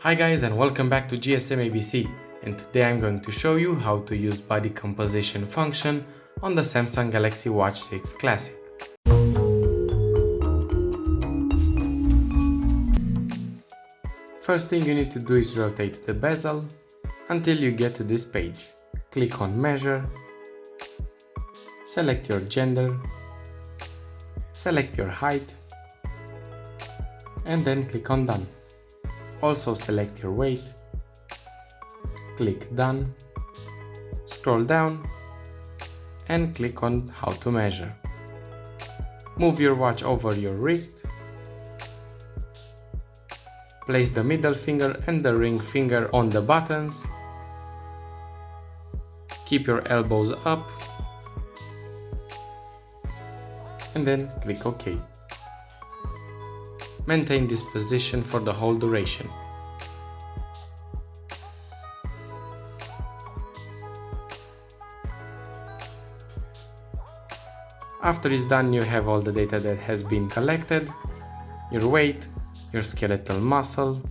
Hi guys and welcome back to GSM ABC, and today I'm going to show you how to use body composition function on the Samsung Galaxy Watch 6 Classic. First thing you need to do is rotate the bezel until you get to this page. Click on Measure, select your gender, select your height, and then click on Done. Also select your weight, click Done, scroll down and click on How to measure. Move your watch over your wrist, place the middle finger and the ring finger on the buttons, keep your elbows up and then click OK. Maintain this position for the whole duration. After it's done, you have all the data that has been collected, your weight, your skeletal muscle,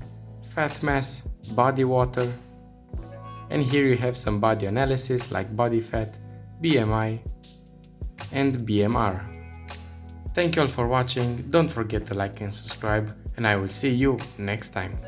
fat mass, body water, and here you have some body analysis like body fat, BMI, and BMR. Thank you all for watching, don't forget to like and subscribe, and I will see you next time.